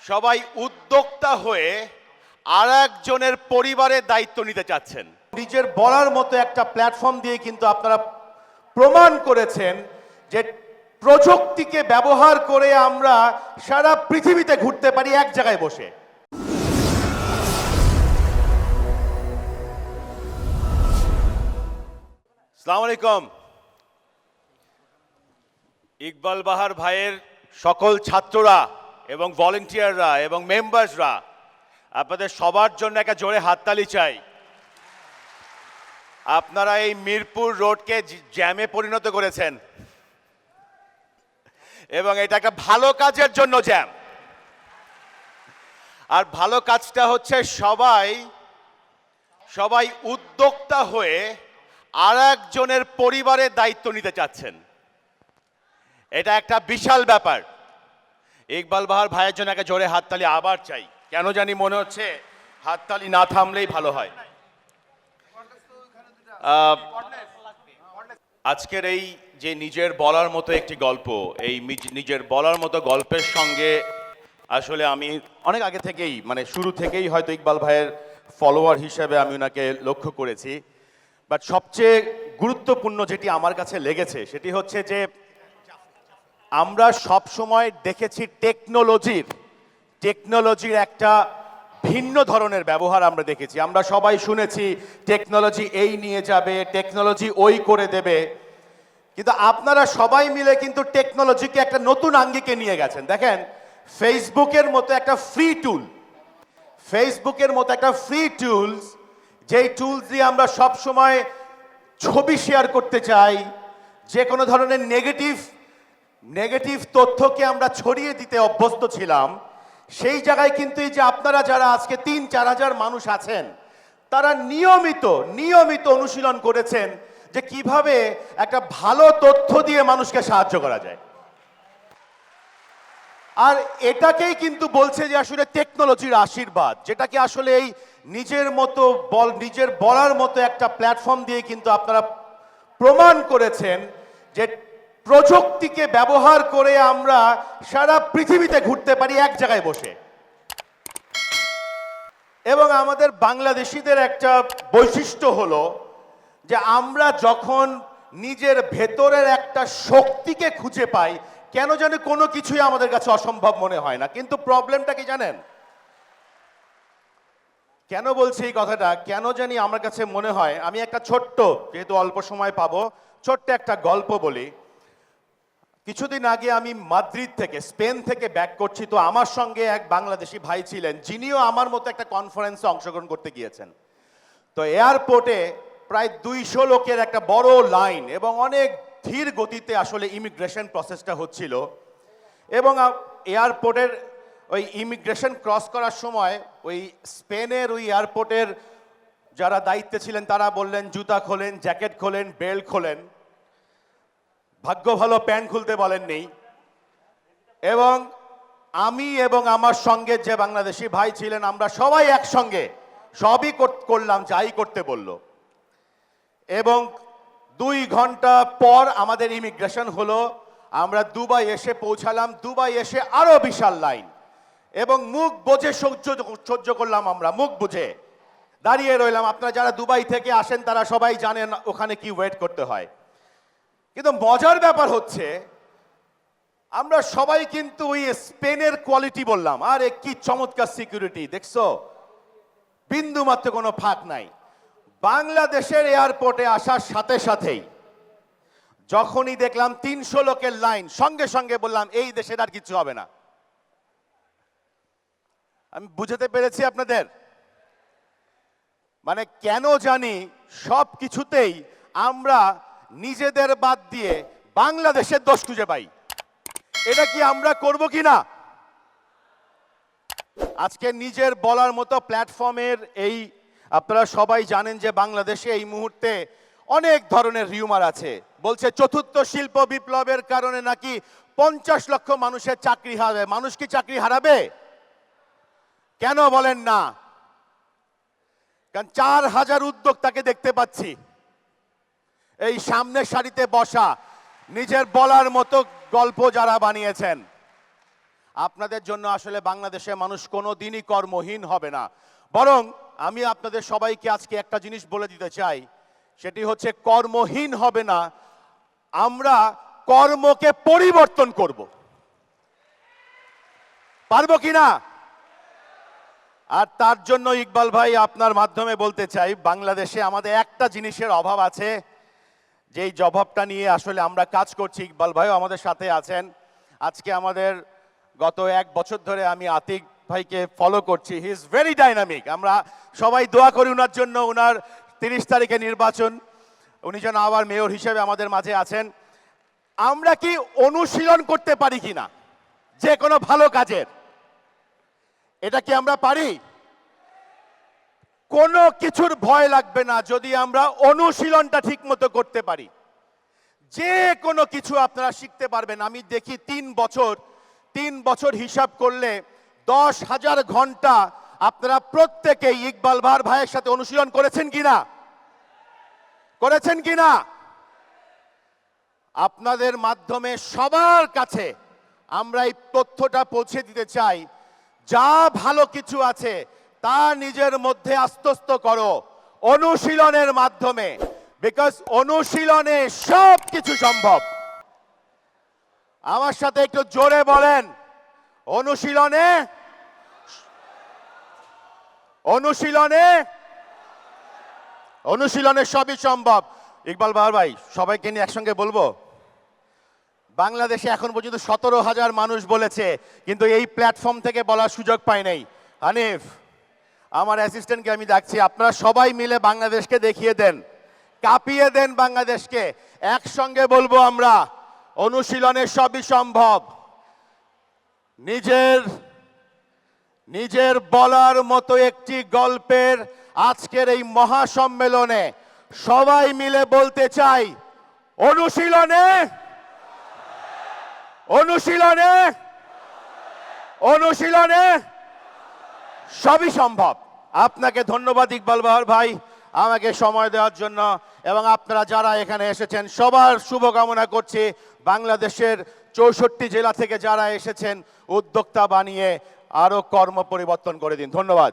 সবাই উদ্যোক্তা হয়ে আর একজনের পরিবারের দায়িত্ব নিতে চাচ্ছেন। নিজের বলার মতো একটা প্ল্যাটফর্ম দিয়ে কিন্তু আপনারা প্রমাণ করেছেন যে প্রযুক্তিকে ব্যবহার করে আমরা সারা পৃথিবীতে ঘুরতে পারি এক জায়গায় বসে। আসসালামু আলাইকুম। ইকবাল বাহার ভাইয়ের সকল ছাত্ররা এবং ভলেন্টিয়াররা এবং মেম্বার্সরা, আপনাদের সবার জন্য একটা জোরে হাততালি চাই। আপনারা এই মিরপুর রোডকে জ্যামে পরিণত করেছেন এবং এটা একটা ভালো কাজের জন্য জ্যাম। আর ভালো কাজটা হচ্ছে সবাই উদ্যোক্তা হয়ে আর একজনের পরিবারের দায়িত্ব নিতে চাচ্ছেন। এটা একটা বিশাল ব্যাপার। ইকবাল বাহার ভাইয়ের জন্য একটা জোরে হাততালি আবার চাই। কেন জানি মনে হচ্ছে হাততালি না থামলেই ভালো হয়। আজকের এই যে নিজের বলার মতো একটি গল্প, এই নিজের বলার মতো গল্পের সঙ্গে আসলে আমি অনেক আগে থেকেই, মানে শুরু থেকেই হয়তো ইকবাল ভাইয়ের ফলোয়ার হিসেবে আমি ওনাকে লক্ষ্য করেছি। বাট সবচেয়ে গুরুত্বপূর্ণ যেটি আমার কাছে লেগেছে সেটি হচ্ছে যে আমরা সব সময় দেখেছি টেকনোলজির একটা ভিন্ন ধরনের ব্যবহার আমরা দেখেছি। আমরা সবাই শুনেছি টেকনোলজি এই নিয়ে যাবে, টেকনোলজি ওই করে দেবে, কিন্তু আপনারা সবাই মিলে কিন্তু টেকনোলজিকে একটা নতুন আঙ্গিকে নিয়ে গেছেন। দেখেন, ফেসবুকের মতো একটা ফ্রি টুলস, যেই টুলস দিয়ে আমরা সব সময় ছবি শেয়ার করতে চাই, যে কোনো ধরনের নেগেটিভ তথ্যকে আমরা ছড়িয়ে দিতে অভ্যস্ত ছিলাম, সেই জায়গায় কিন্তু এই যে আপনারা যারা আজকে ৩-৪ হাজার মানুষ আছেন, তারা নিয়মিত অনুশীলন করেছেন যে কিভাবে একটা ভালো তথ্য দিয়ে মানুষকে সাহায্য করা যায়। আর এটাকেই কিন্তু বলছে যে আসলে টেকনোলজির আশীর্বাদ, যেটাকে আসলে এই নিজের বলার মতো একটা প্ল্যাটফর্ম দিয়ে কিন্তু আপনারা প্রমাণ করেছেন যে প্রযুক্তিকে ব্যবহার করে আমরা সারা পৃথিবীতে ঘুরতে পারি এক জায়গায় বসে। এবং আমাদের বাংলাদেশিদের একটা বৈশিষ্ট্য হলো যে আমরা যখন নিজের ভেতরের একটা শক্তিকে খুঁজে পাই, কেন জানি কোনো কিছুই আমাদের কাছে অসম্ভব মনে হয় না। কিন্তু প্রবলেমটা কি জানেন? কেন বলছি এই কথাটা? কেন জানি আমার কাছে মনে হয়, আমি একটা ছোট্ট, যেহেতু অল্প সময় পাবো, ছোট্ট একটা গল্প বলি। কিছুদিন আগে আমি মাদ্রিদ থেকে, স্পেন থেকে ব্যাক করছি, তো আমার সঙ্গে এক বাংলাদেশি ভাই ছিলেন, যিনিও আমার মতো একটা কনফারেন্সে অংশগ্রহণ করতে গিয়েছেন। তো এয়ারপোর্টে প্রায় 200 লোকের একটা বড় লাইন এবং অনেক ধীর গতিতে আসলে ইমিগ্রেশন প্রসেসটা হচ্ছিল। এবং এয়ারপোর্টের ওই ইমিগ্রেশন ক্রস করার সময় ওই স্পেনের ওই এয়ারপোর্টের যারা দায়িত্বে ছিলেন তারা বললেন, জুতা খোলেন, জ্যাকেট খোলেন, বেল্ট খোলেন। ভাগ্য ভালো প্যান্ট খুলতে বলেননি। এবং আমি এবং আমার সঙ্গে যে বাংলাদেশি ভাই ছিলেন, আমরা সবাই একসঙ্গে সবই করলাম যাই করতে বলল। এবং 2 ঘন্টা পর আমাদের ইমিগ্রেশন হলো। আমরা দুবাই এসে পৌঁছালাম। দুবাই এসে আরো বিশাল লাইন, এবং মুখ বুজে সহ্য করলাম। আমরা মুখ বুজে দাঁড়িয়ে রইলাম। আপনারা যারা দুবাই থেকে আসেন তারা সবাই জানেন ওখানে কি ওয়েট করতে হয়। কিন্তু মজার ব্যাপার হচ্ছে, আমরা সবাই কিন্তু ওই স্পেনের কোয়ালিটি বললাম, আরে কি চমৎকার সিকিউরিটি, দেখছো, বিন্দু মাত্র কোনো ফাঁক নাই। বাংলাদেশের এয়ারপোর্টে আসার সাথে সাথেই যখনই দেখলাম 300 লোকের লাইন, সঙ্গে সঙ্গে বললাম এই দেশের আর কিছু হবে না। আমি বুঝতে পেরেছি আপনাদের, মানে কেন জানি সব কিছুতেই আমরা নিজেদের বাদ দিয়ে বাংলাদেশের দোষ খুঁজে পাই। এটা কি আমরা করব কি না? আজকে নিজের বলার মতো প্ল্যাটফর্মের এই, আপনারা সবাই জানেন যে বাংলাদেশে এই মুহূর্তে অনেক ধরনের রিউমার আছে। বলছে চতুর্থ শিল্প বিপ্লবের কারণে নাকি 50 লক্ষ মানুষের চাকরি হারাবে। মানুষ কি চাকরি হারাবে? কেন বলেন না? কারণ 4000 উদ্যোক্তাকে দেখতে পাচ্ছি এই সামনের সারিতে বসা, নিজের বলার মতো গল্প যারা বানিয়েছেন। আপনাদের জন্য আসলে বাংলাদেশের মানুষ কোনো দিনই কর্মহীন হবে না, বরং আমি আপনাদের সবাইকে আজকে একটা জিনিস বলে দিতে চাই, সেটি হচ্ছে কর্মহীন হবে না, আমরা কর্মকে পরিবর্তন করব। পারবো কি না? আর তার জন্য ইকবাল ভাই আপনার মাধ্যমে বলতে চাই, বাংলাদেশে আমাদের একটা জিনিসের অভাব আছে, যেই জবাবটা নিয়ে আসলে আমরা কাজ করছি। ইকবাল ভাইও আমাদের সাথে আছেন। আজকে আমাদের গত 1 বছর ধরে আমি আতিক ভাইকে ফলো করছি, হি ইজ ভেরি ডাইনামিক। আমরা সবাই দোয়া করি ওনার জন্য, ওনার 30 তারিখে নির্বাচন, উনি যেন আবার মেয়র হিসেবে আমাদের মাঝে আছেন। আমরা কি অনুশীলন করতে পারি কিনা যে কোনো ভালো কাজের? এটা কি আমরা পারি? কোনো কিছুর ভয় লাগবে না যদি আমরা অনুশীলনটা ঠিক মতো করতে পারি, যে কোনো কিছু আপনারা শিখতে পারবেন। আমি দেখি 3 বছর হিসাব করলে 10,000 ঘন্টা আপনারা প্রত্যেকেই ইকবাল ভাইয়ের সাথে অনুশীলন করেছেন কিনা? করেছেন কিনা? আপনাদের মাধ্যমে সবার কাছে আমরা এই তথ্যটা পৌঁছে দিতে চাই, যা ভালো কিছু আছে তা নিজের মধ্যে আত্মস্থ করো অনুশীলনের মাধ্যমে, বিকজ অনুশীলনে সব কিছু সম্ভব। আমার সাথে একটু জোরে বলেন, অনুশীলনে অনুশীলনে অনুশীলনে সবই সম্ভব। ইকবাল ভাই সবাইকে নিয়ে একসঙ্গে বলবো, বাংলাদেশে এখন পর্যন্ত 17,000 মানুষ বলেছে, কিন্তু এই প্ল্যাটফর্ম থেকে বলার সুযোগ পাই নাই। হানিফ, আমার অ্যাসিস্ট্যান্টকে আমি ডাকছি, আপনারা সবাই মিলে বাংলাদেশকে দেখিয়ে দেন, কাঁপিয়ে দেন বাংলাদেশকে। একসঙ্গে বলবো আমরা, অনুশীলনে সবই সম্ভব। নিজের বলার মতো একটি গল্পের আজকের এই মহাসম্মেলনে সবাই মিলে বলতে চাই, অনুশীলনে অনুশীলনে অনুশীলনে সবই সম্ভব। আপনাকে ধন্যবাদ ইকবাল ভাই আমাকে সময় দেওয়ার জন্য, এবং আপনারা যারা এখানে এসেছেন সবার শুভকামনা করছি। বাংলাদেশের 64 জেলা থেকে যারা এসেছেন, উদ্যোক্তা বানিয়ে আরো কর্ম পরিবর্তন করে দিন। ধন্যবাদ।